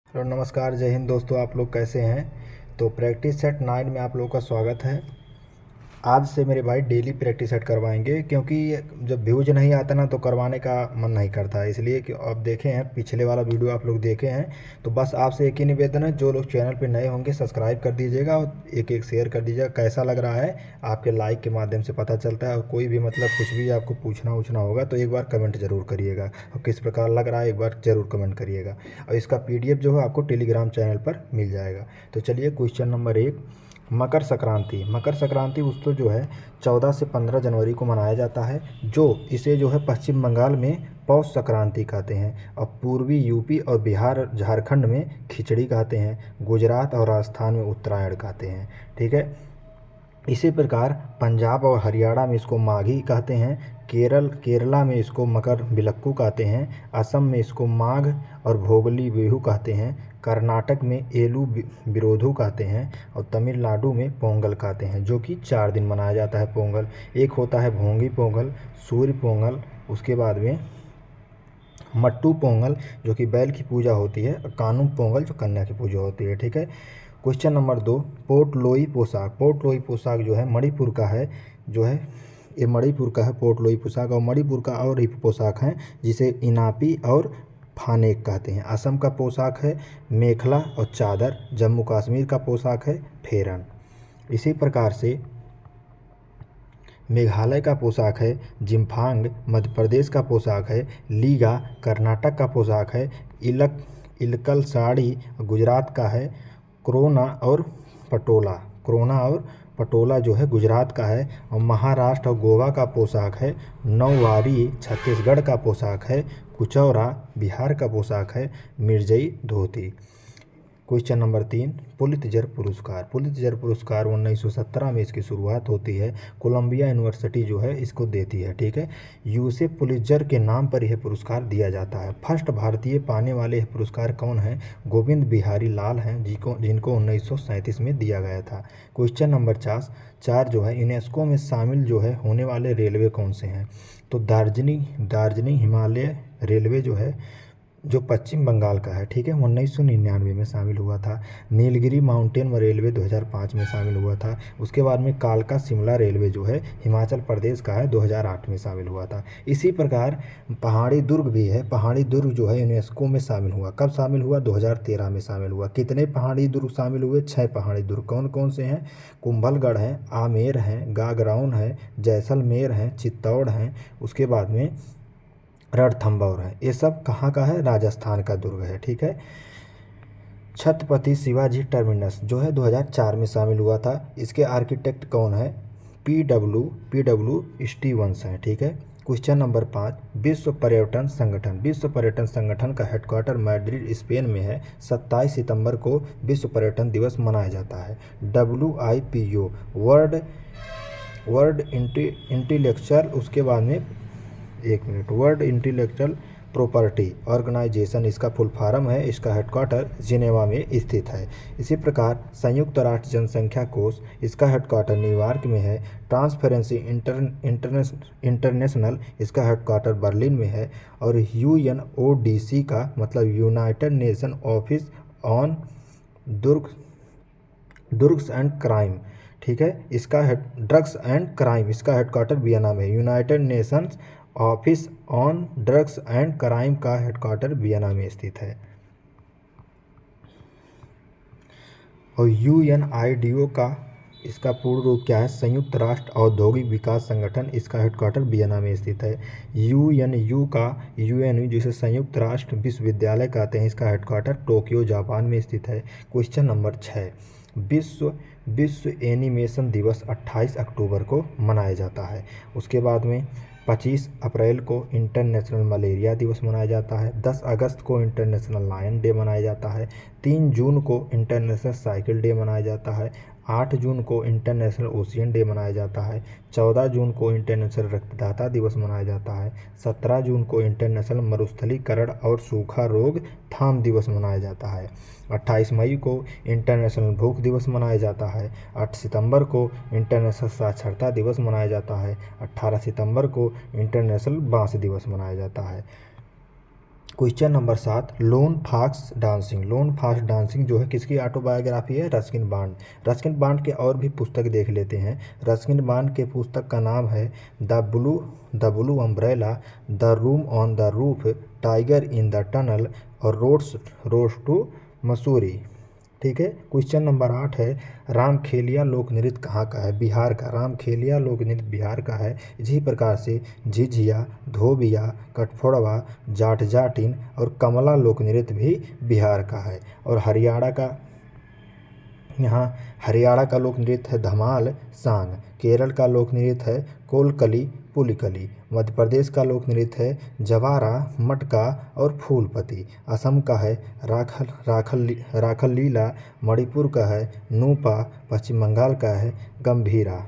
Hello नमस्कार, जय हिंद दोस्तों। आप लोग कैसे हैं? तो प्रैक्टिस सेट 9 में आप लोगों का स्वागत है। आज से मेरे भाई डेली प्रैक्टिस सेट करवाएंगे, क्योंकि जब व्यूज नहीं आता ना तो करवाने का मन नहीं करता है। इसलिए कि आप देखे हैं पिछले वाला वीडियो आप लोग देखे हैं, तो बस आपसे एक ही निवेदन है, जो लोग चैनल पे नए होंगे सब्सक्राइब कर दीजिएगा और एक एक शेयर कर दीजिएगा। कैसा लग रहा है आपके लाइक के माध्यम से पता चलता है। और कोई भी मतलब कुछ भी आपको पूछना होगा तो एक बार कमेंट ज़रूर करिएगा, और किस प्रकार लग रहा है एक बार ज़रूर कमेंट करिएगा। और इसका PDF जो है आपको टेलीग्राम चैनल पर मिल जाएगा। तो चलिए, क्वेश्चन नंबर 1, मकर संक्रांति। मकर संक्रांति उत्सव जो है 14 से 15 जनवरी को मनाया जाता है, जो इसे जो है पश्चिम बंगाल में पौष संक्रांति कहते हैं, और पूर्वी यूपी और बिहार झारखंड में खिचड़ी कहते हैं, गुजरात और राजस्थान में उत्तरायण कहते हैं। ठीक है। इसी प्रकार पंजाब और हरियाणा में इसको माघी कहते हैं, केरला में इसको मकर बिलक्कू कहते हैं, असम में इसको माघ और भोगली बिहू कहते हैं, कर्नाटक में एलू बिरोधू कहते हैं, और तमिलनाडु में पोंगल कहते हैं, जो कि 4 दिन मनाया जाता है पोंगल। एक होता है भोंगी पोंगल, सूर्य पोंगल, उसके बाद में मट्टू पोंगल जो कि बैल की पूजा होती है, और कानू पोंगल जो कन्या की पूजा होती है। ठीक है। क्वेश्चन नंबर 2, पोर्टलोई पोशाक। पोर्टलोई पोशाक जो है मणिपुर का है, जो है ये मणिपुर का है पोर्टलोई पोशाक। और मणिपुर का और एक पोशाक है जिसे इनापी और फानेक कहते हैं। असम का पोशाक है मेखला और चादर। जम्मू कश्मीर का पोशाक है फेरन। इसी प्रकार से मेघालय का पोशाक है जिम्फांग। मध्य प्रदेश का पोशाक है लीगा। कर्नाटक का पोशाक है इलकल साड़ी। गुजरात का है क्रोना और पटोला। क्रोना और पटोला जो है गुजरात का है। और महाराष्ट्र और गोवा का पोशाक है नौवारी। छत्तीसगढ़ का पोशाक है कुचौरा। बिहार का पोशाक है मिर्जई धोती। क्वेश्चन नंबर 3, पुलित्जर पुरस्कार। पुलित्जर पुरस्कार 1917 में इसकी शुरुआत होती है। कोलंबिया यूनिवर्सिटी जो है इसको देती है। ठीक है। यूसेफ पुलित्जर के नाम पर यह पुरस्कार दिया जाता है। फर्स्ट भारतीय पाने वाले यह पुरस्कार कौन है? गोविंद बिहारी लाल हैं, जिनको 1937 में दिया गया था। क्वेश्चन नंबर 4 जो है यूनेस्को में शामिल जो है होने वाले रेलवे कौन से हैं? तो दार्जिलिंग हिमालय रेलवे जो पश्चिम बंगाल का है। ठीक है, 1999 में शामिल हुआ था। नीलगिरी माउंटेन रेलवे 2005 में शामिल हुआ था। उसके बाद में कालका शिमला रेलवे जो है हिमाचल प्रदेश का है, 2008 में शामिल हुआ था। इसी प्रकार पहाड़ी दुर्ग भी है। पहाड़ी दुर्ग जो है यूनेस्को में शामिल हुआ। कब शामिल हुआ? 2013 में शामिल हुआ। कितने पहाड़ी दुर्ग शामिल हुए? 6 पहाड़ी दुर्ग। कौन कौन से हैं? कुंभलगढ़ हैं, आमेर हैं, गागराउन है, जैसलमेर हैं, चित्तौड़ हैं, उसके बाद में रणथंभौर है। ये सब कहाँ का है? राजस्थान का दुर्ग है। ठीक है। छत्रपति शिवाजी टर्मिनस जो है 2004 में शामिल हुआ था। इसके आर्किटेक्ट कौन है? पी डब्ल्यू स्टीवंस हैं। ठीक है। क्वेश्चन नंबर 5, विश्व पर्यटन संगठन। विश्व पर्यटन संगठन का हेडक्वार्टर मैड्रिड स्पेन में है। 27 सितंबर को विश्व पर्यटन दिवस मनाया जाता है। WIPO वर्ल्ड इंटेलेक्चुअल, उसके बाद में वर्ल्ड इंटेलेक्चुअल प्रॉपर्टी ऑर्गेनाइजेशन इसका फुल फॉर्म है। इसका हेडक्वार्टर जिनेवा में स्थित है। इसी प्रकार संयुक्त राष्ट्र जनसंख्या कोष, इसका हेडक्वार्टर न्यूयॉर्क में है। ट्रांसपेरेंसी इंटरनेशनल, इसका हेडक्वार्टर बर्लिन में है। और UNODC का मतलब United nation office on drugs and crime. ठीक है। इसका ड्रग्स एंड क्राइम, इसका हेडक्वार्टर वियना में है। United Nations office on drugs and crime का हेडक्वार्टर वियना में स्थित है। और UNIDO का इसका पूर्ण रूप क्या है? संयुक्त राष्ट्र औद्योगिक विकास संगठन, इसका हेडक्वार्टर वियना में स्थित है। UNU जिसे संयुक्त राष्ट्र विश्वविद्यालय कहते हैं, इसका हेडक्वार्टर टोक्यो जापान में स्थित है। क्वेश्चन नंबर 6, विश्व एनिमेशन दिवस 28 अक्टूबर को मनाया जाता है। उसके बाद में 25 अप्रैल को इंटरनेशनल मलेरिया दिवस मनाया जाता है। 10 अगस्त को इंटरनेशनल लायन डे मनाया जाता है। 3 जून को इंटरनेशनल साइकिल डे मनाया जाता है। 8 जून को इंटरनेशनल ओशियन डे मनाया जाता है। 14 जून को इंटरनेशनल रक्तदाता दिवस मनाया जाता है। 17 जून को इंटरनेशनल मरुस्थलीकरण और सूखा रोकथाम दिवस मनाया जाता है। 28 मई को इंटरनेशनल भूख दिवस मनाया जाता है। 8 सितंबर को इंटरनेशनल साक्षरता दिवस मनाया जाता है। 18 सितंबर को इंटरनेशनल बांस दिवस मनाया जाता है। Question number 7, loan fox dancing. Loan fox dancing जो है किसकी ऑटोबायोग्राफी है? Ruskin bond. रस्किन बॉन्ड के और भी पुस्तक देख लेते हैं। रस्किन बॉन्ड के पुस्तक का नाम है the blue umbrella, the room on the roof, tiger in the tunnel और रोड्स टू मसूरी। ठीक है। क्वेश्चन नंबर 8 है, रामखेलिया लोक नृत्य कहाँ का है? बिहार का। रामखेलिया लोक नृत्य बिहार का है। इसी प्रकार से झिझिया, धोबिया, कटफोड़वा, जाट जाटिन और कमला लोक नृत्य भी बिहार का है। और हरियाणा का लोक नृत्य है धमाल सांग। केरल का लोक नृत्य है कोलकली पुलिकली। मध्य प्रदेश का लोक नृत्य है जवारा, मटका और फूलपति। असम का है राखल लीला। मणिपुर का है नूपा। पश्चिम बंगाल का है गंभीरा।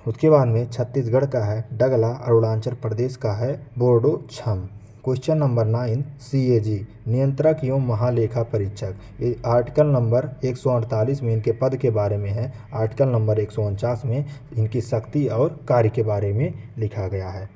उसके बाद में छत्तीसगढ़ का है डगला। अरुणाचल प्रदेश का है बोर्डो छम। क्वेश्चन नंबर 9, CAG नियंत्रक एवं महालेखा परीक्षक। ये आर्टिकल नंबर 148 में इनके पद के बारे में है। आर्टिकल नंबर 149 में इनकी शक्ति और कार्य के बारे में लिखा गया है।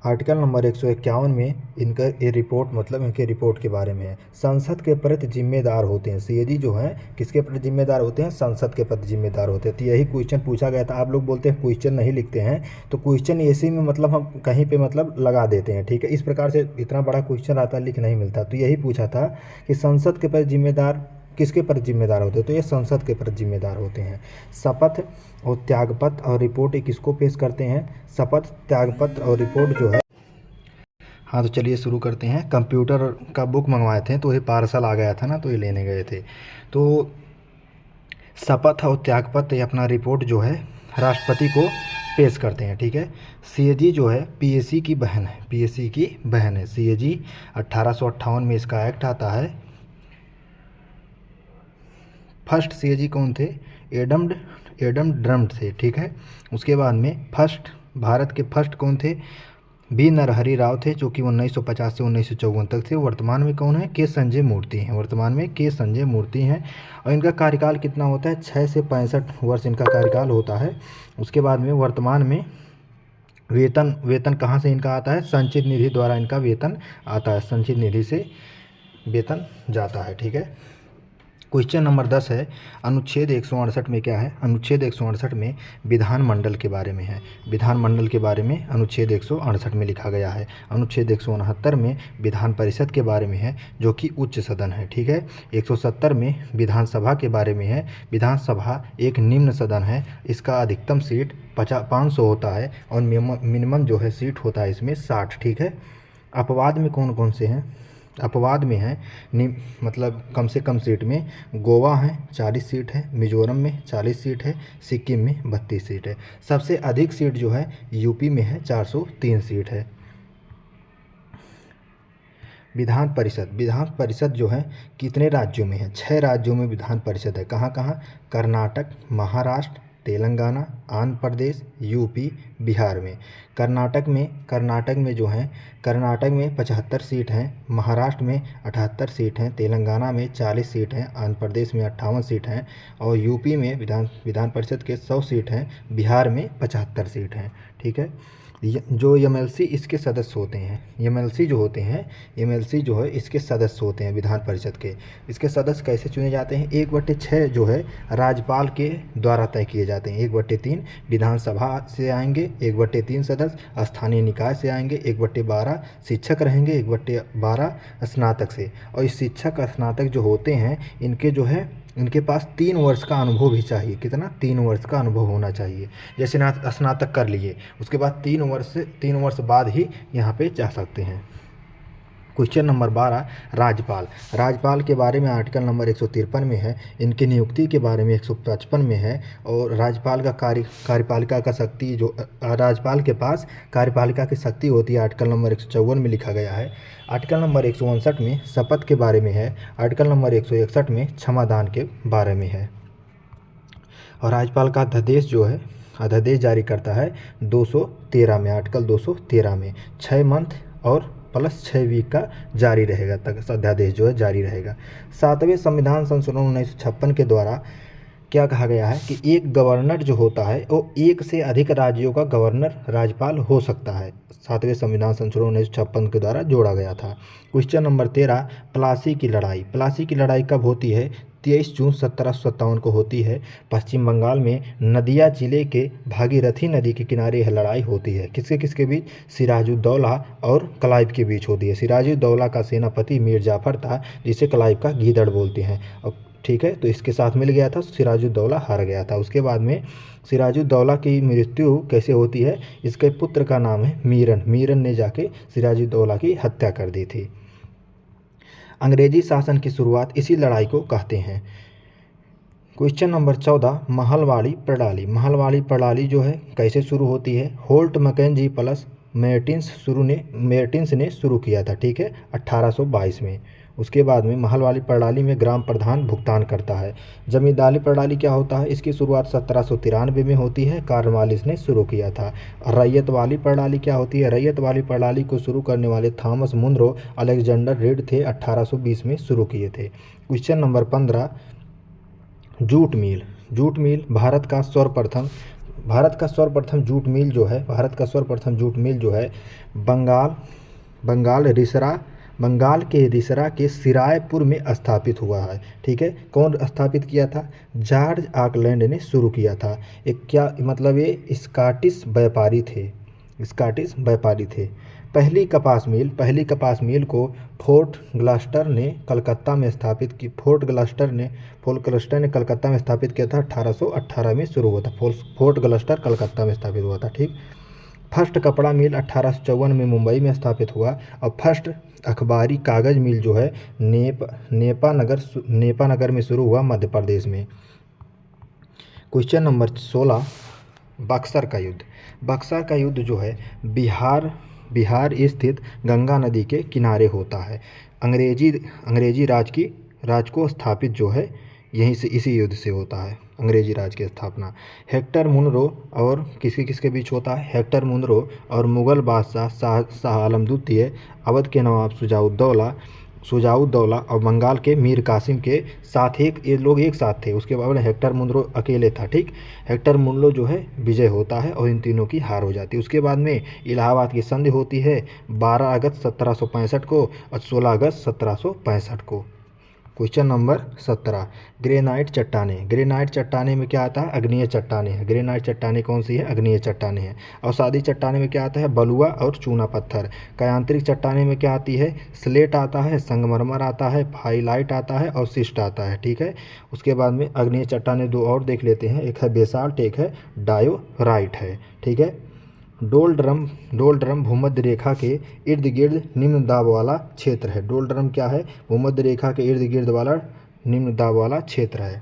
आर्टिकल नंबर 151 में इनका ये रिपोर्ट इनके रिपोर्ट के बारे में है। संसद के प्रति जिम्मेदार होते हैं। CAG जो है किसके प्रति जिम्मेदार होते हैं? संसद के प्रति जिम्मेदार होते हैं। तो यही क्वेश्चन पूछा गया था। आप लोग बोलते हैं क्वेश्चन नहीं लिखते हैं, तो क्वेश्चन ऐसे में हम कहीं पे लगा देते हैं। ठीक है। इस प्रकार से इतना बड़ा क्वेश्चन आता लिख नहीं मिलता। तो यही पूछा था कि संसद के प्रति जिम्मेदार किसके प्रति जिम्मेदार होते हैं? तो ये संसद के प्रति जिम्मेदार होते हैं। शपथ और त्यागपत्र और रिपोर्ट किसको पेश करते हैं? शपथ, त्यागपत्र और रिपोर्ट जो है। हाँ, तो चलिए शुरू करते हैं। कंप्यूटर का बुक मंगवाए थे तो ये पार्सल आ गया था ना, तो ये लेने गए थे। तो शपथ और त्यागपत्र अपना रिपोर्ट जो है राष्ट्रपति को पेश करते हैं। ठीक है। CAG जो है PAC की बहन है। PAC की बहन है CAG। 1858 में इसका एक्ट आता है। फर्स्ट CAG कौन थे? एडम ड्रम्ड थे। ठीक है। उसके बाद में भारत के फर्स्ट कौन थे? B नरहरि राव थे, जो कि 1950 से 1954 तक थे। वर्तमान में कौन है? K संजय मूर्ति हैं। वर्तमान में K संजय मूर्ति हैं। और इनका कार्यकाल कितना होता है? 6 से 65 वर्ष इनका कार्यकाल होता है। उसके बाद में वर्तमान में वेतन कहाँ से इनका आता है? संचित निधि द्वारा इनका वेतन आता है। संचित निधि से वेतन जाता है। ठीक है। क्वेश्चन नंबर 10 है, अनुच्छेद 168 में क्या है? अनुच्छेद 168 में विधानमंडल के बारे में है। विधानमंडल के बारे में अनुच्छेद 168 में लिखा गया है। अनुच्छेद 169 में विधान परिषद के बारे में है, जो कि उच्च सदन है। ठीक है। 170 में विधानसभा के बारे में है। विधानसभा एक निम्न सदन है। इसका अधिकतम सीट 500 होता है और मिनिमम जो है सीट होता है इसमें 60। ठीक है। अपवाद में कौन कौन से हैं? अपवाद में है कम से कम सीट में गोवा है 40 सीट है, मिजोरम में 40 सीट है, सिक्किम में 32 सीट है। सबसे अधिक सीट जो है यूपी में है, 403 सीट है। विधान परिषद जो है कितने राज्यों में है? 6 राज्यों में विधान परिषद है। कहाँ कहाँ? कर्नाटक, महाराष्ट्र, तेलंगाना, आंध्र प्रदेश, यूपी, बिहार में। कर्नाटक में जो है कर्नाटक में 75 सीट हैं, महाराष्ट्र में 78 सीट हैं, तेलंगाना में 40 सीट हैं, आंध्र प्रदेश में 58 सीट हैं और यूपी में विधान परिषद के 100 सीट हैं, बिहार में 75 सीट हैं। ठीक है। जो MLC इसके सदस्य होते हैं, MLC जो होते हैं, MLC जो है इसके सदस्य होते हैं विधान परिषद के। इसके सदस्य कैसे चुने जाते हैं? 1/6 जो है राज्यपाल के द्वारा तय किए जाते हैं। 1/3 विधानसभा से आएंगे, 1/3 सदस्य स्थानीय निकाय से आएंगे, 1/12 शिक्षक रहेंगे, 1/12 स्नातक से। और इस शिक्षक स्नातक जो होते हैं इनके पास 3 वर्ष का अनुभव भी चाहिए। कितना? 3 वर्ष का अनुभव होना चाहिए। जैसे स्नातक कर लिए, उसके बाद 3 वर्ष बाद ही यहाँ पे जा सकते हैं। क्वेश्चन नंबर 12, राज्यपाल के बारे में आर्टिकल नंबर 153 में है। इनकी नियुक्ति के बारे में 155 में है। और राज्यपाल का कार्यपालिका का शक्ति जो राज्यपाल के पास कार्यपालिका की शक्ति होती है, आर्टिकल नंबर 154 में लिखा गया है। आर्टिकल नंबर 159 में शपथ के बारे में है। आर्टिकल नंबर 161 में क्षमादान के बारे में है। और राज्यपाल का अध्यादेश जो है अध्यादेश जारी करता है 213 में, आर्टिकल 213 में 6 मंथ और +6 वीक का जारी रहेगा, तक अध्यादेश जो है जारी रहेगा। 7वें संविधान संशोधन 1956 के द्वारा क्या कहा गया है कि एक गवर्नर जो होता है वो एक से अधिक राज्यों का गवर्नर राज्यपाल हो सकता है। 7वें संविधान संशोधन 1956 के द्वारा जोड़ा गया था। क्वेश्चन नंबर 13, प्लासी की लड़ाई। प्लासी की लड़ाई कब होती है? 23 जून 1757 को होती है। पश्चिम बंगाल में नदिया जिले के भागीरथी नदी के किनारे यह लड़ाई होती है। किसके किसके बीच? सिराजुद्दौला और क्लाइव के बीच होती है। सिराजुद्दौला का सेनापति मीर जाफर था, जिसे क्लाइव का गीदड़ बोलते हैं। और ठीक है, तो इसके साथ मिल गया था, सिराजुद्दौला हार गया था। उसके बाद में सिराजुद्दौला की मृत्यु कैसे होती है? इसके पुत्र का नाम है मीरन। मीरन ने जाके सिराजुद्दौला की हत्या कर दी थी। अंग्रेजी शासन की शुरुआत इसी लड़ाई को कहते हैं। क्वेश्चन नंबर 14, महलवाड़ी प्रणाली। महलवाड़ी प्रणाली जो है कैसे शुरू होती है? होल्ट मैकेंजी प्लस मेर्टिन्स ने शुरू किया था, ठीक है, 1822 में। उसके बाद में महलवाड़ी प्रणाली में ग्राम प्रधान भुगतान करता है। जमींदारी प्रणाली क्या होता है? इसकी शुरुआत 1793 में होती है, कॉर्नवालिस ने शुरू किया था। रैयत वाली प्रणाली क्या होती है? रैयत वाली प्रणाली को शुरू करने वाले थॉमस मुनरो अलेक्जेंडर रीड थे, 1820 में शुरू किए थे। Question number 15, jute mill. Jute mill Bharat का सर्वप्रथम जूट मिल जो है बंगाल के रिसरा के सिरायपुर में स्थापित हुआ है, ठीक है। कौन स्थापित किया था? जॉर्ज ऑकलैंड ने शुरू किया था। एक क्या मतलब, ये स्कॉटिश व्यापारी थे। पहली कपास मिल को फोर्ट ग्लस्टर ने कलकत्ता में स्थापित किया था। 1818 में शुरू हुआ था। फोर्ट ग्लस्टर कलकत्ता में स्थापित हुआ था, ठीक। फर्स्ट कपड़ा मिल 1854 में मुंबई में स्थापित हुआ। और फर्स्ट अखबारी कागज़ मिल जो है नेपानगर में शुरू हुआ, मध्य प्रदेश में। क्वेश्चन नंबर 16, बक्सर का युद्ध। बक्सर का युद्ध जो है बिहार स्थित गंगा नदी के किनारे होता है। अंग्रेजी राज को स्थापित जो है यहीं से, इसी युद्ध से होता है अंग्रेजी राज की स्थापना। हेक्टर मुनरो और किसके बीच होता है? हेक्टर मुनरो और मुगल बादशाह शाह आलम द्वितीय, अवध के नवाब शुजाउद्दौला और बंगाल के मीर कासिम के साथ ये लोग एक साथ थे। उसके बाद हेक्टर मुनरो अकेले था, ठीक। हेक्टर मुनरो जो है विजय होता है और इन तीनों की हार हो जाती है। उसके बाद में इलाहाबाद की संधि होती है 12 अगस्त 1765 को और 16 अगस्त 1765 को। क्वेश्चन नंबर 17, ग्रेनाइट चट्टानें। ग्रेनाइट चट्टानें में क्या आता है? अग्नीय चट्टानें हैं। ग्रेनाइट चट्टानें कौन सी है? अग्नीय चट्टानें हैं। और सादी चट्टानें में क्या आता है? बलुआ और चूना पत्थर। कायांतरिक चट्टानें में क्या आती है? स्लेट आता है, संगमरमर आता है, फाइलाइट आता है और शिस्ट आता है, ठीक है। उसके बाद में अग्नीय चट्टानें दो और देख लेते हैं, एक है बेसाल्ट, एक है डायोराइट है, ठीक है। डोलड्रम भूमध्य रेखा के इर्द गिर्द निम्न दाब वाला क्षेत्र है। डोलड्रम क्या है? भूमध्य रेखा के इर्द गिर्द वाला निम्न दाब वाला क्षेत्र है।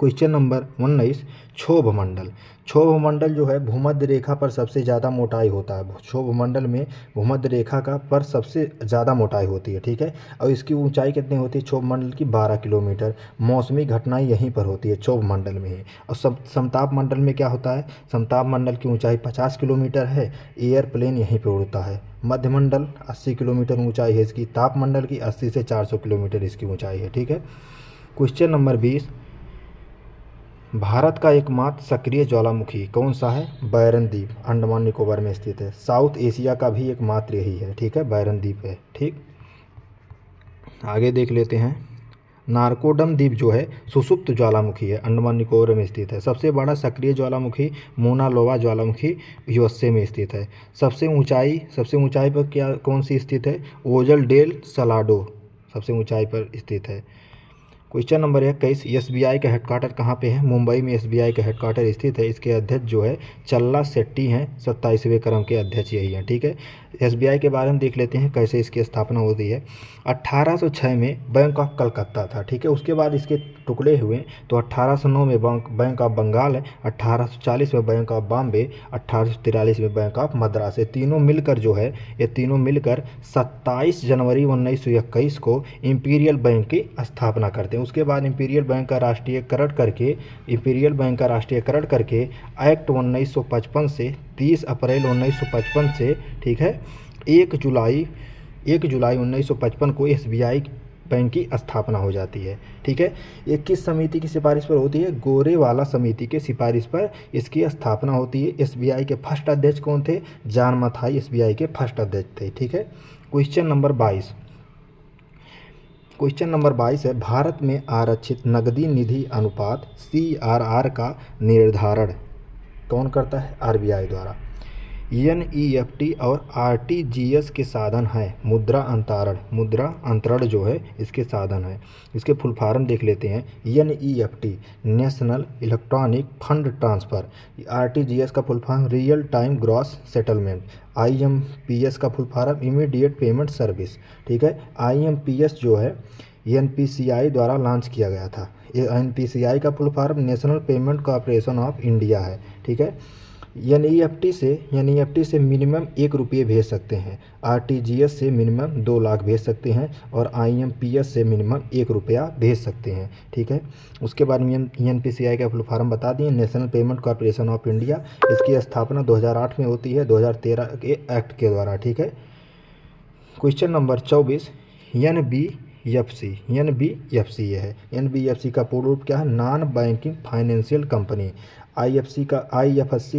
क्वेश्चन नंबर 19, क्षोभ मंडल। क्षोभ मंडल जो है भूमध्य रेखा पर सबसे ज़्यादा मोटाई होता है। क्षोभ मंडल में भूमध्य रेखा का पर सबसे ज़्यादा मोटाई होती है, ठीक है। और इसकी ऊंचाई कितनी होती है? क्षोभ मंडल की 12 किलोमीटर। मौसमी घटनाएं यहीं पर होती है, क्षोभ मंडल में ही। और समताप मंडल में क्या होता है? समताप मंडल की ऊंचाई 50 किलोमीटर है। एयर प्लेन यहीं पर उड़ता है। मध्य मंडल 80 किलोमीटर ऊंचाई है इसकी। ताप मंडल की 80 से 400 किलोमीटर इसकी ऊंचाई है, ठीक है। क्वेश्चन नंबर 20, भारत का एकमात्र सक्रिय ज्वालामुखी कौन सा है? बैरन द्वीप, अंडमान निकोबार में स्थित है। साउथ एशिया का भी एकमात्र यही है, ठीक है, बैरन द्वीप है, ठीक। आगे देख लेते हैं, नारकोडम द्वीप जो है सुषुप्त ज्वालामुखी है, अंडमान निकोबार में स्थित है। सबसे बड़ा सक्रिय ज्वालामुखी मोना लोवा ज्वालामुखी यूएसए में स्थित है। सबसे ऊंचाई पर क्या कौन सी स्थित है? ओजल डेल सलाडो सबसे ऊंचाई पर स्थित है। क्वेश्चन नंबर 21, एसबीआई का हेडक्वार्टर कहाँ पे है? मुंबई में एसबीआई का हेडक्वार्टर स्थित है। इसके अध्यक्ष जो है चल्ला शेट्टी हैं, 27वें क्रम के अध्यक्ष यही हैं, ठीक है। एसबीआई के बारे में देख लेते हैं कैसे इसकी स्थापना होती है। 1806 में बैंक ऑफ कलकत्ता था, ठीक है। उसके बाद इसके टुकड़े हुए तो 1809 में बैंक ऑफ बंगाल, 1840 में बैंक ऑफ बॉम्बे, 1843 में बैंक ऑफ मद्रास। ये तीनों मिलकर 27 जनवरी 1921 को इंपीरियल बैंक की स्थापना करते हैं। उसके बाद इंपीरियल बैंक का राष्ट्रीयकरण करके एक्ट 1955 से 30 अप्रैल 1955 से, ठीक है, 1 जुलाई 1955 को एसबीआई बैंक की स्थापना हो जाती है। ठीक है, ये किस समिति की सिफारिश पर होती है? गोरेवाला समिति के सिफारिश पर इसकी स्थापना होती है। एसबीआई के फर्स्ट अध्यक्ष कौन थे? जॉन मथाई एसबीआई के फर्स्ट अध्यक्ष थे। ठीक है, क्वेश्चन नंबर 22 है, भारत में आरक्षित नकदी निधि अनुपात CRR का निर्धारण कौन करता है? आरबीआई द्वारा। NEFT और RTGS के साधन हैं मुद्रा अंतरण जो है इसके साधन है। इसके फुल फॉर्म देख लेते हैं। NEFT national electronic fund transfer, RTGS का full form real time gross settlement, IMPS का full form immediate payment service. ठीक है, IMPS जो है NPCI द्वारा लॉन्च किया गया था। ये NPCI का full form national payment corporation of India है। ठीक है, NEFT से मिनिमम ₹1 भेज सकते हैं, RTGS से मिनिमम 2 लाख भेज सकते हैं और IMPS से मिनिमम ₹1 भेज सकते हैं। ठीक है, उसके बाद NPCI का फुल फॉर्म बता दिए, national payment corporation of India. इसकी स्थापना 2008 में होती है 2013 के एक्ट के द्वारा। ठीक है, क्वेश्चन नंबर 24, NBFC ये है। NBFC का पूर्ण रूप क्या है? Non banking financial company. IFSC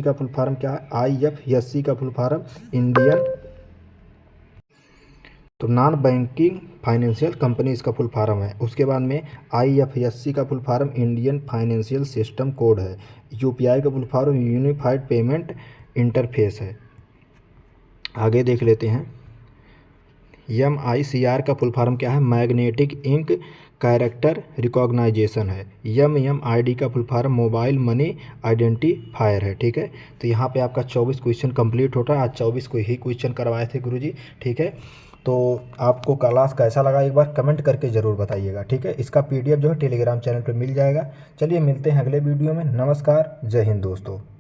का फुल फॉर्म क्या है? IFSC का फुल फॉर्म इंडियन, तो नॉन बैंकिंग फाइनेंशियल कंपनी इसका फुल फॉर्म है। उसके बाद में IFSC का full form Indian financial system code है। UPI का full form unified payment interface है। आगे देख लेते हैं। MICR का फुल फॉर्म क्या है? मैग्नेटिक इंक कैरेक्टर रिकॉग्नाइजेशन है। MMID का full form mobile money identifier है। ठीक है, तो यहाँ पे आपका 24 क्वेश्चन कंप्लीट होता है। आज 24 को ही क्वेश्चन करवाए थे गुरुजी। ठीक है, तो आपको क्लास कैसा लगा एक बार कमेंट करके ज़रूर बताइएगा। ठीक है, इसका PDF जो है टेलीग्राम चैनल पर मिल जाएगा। चलिए मिलते हैं अगले वीडियो में। नमस्कार, जय हिंद दोस्तों।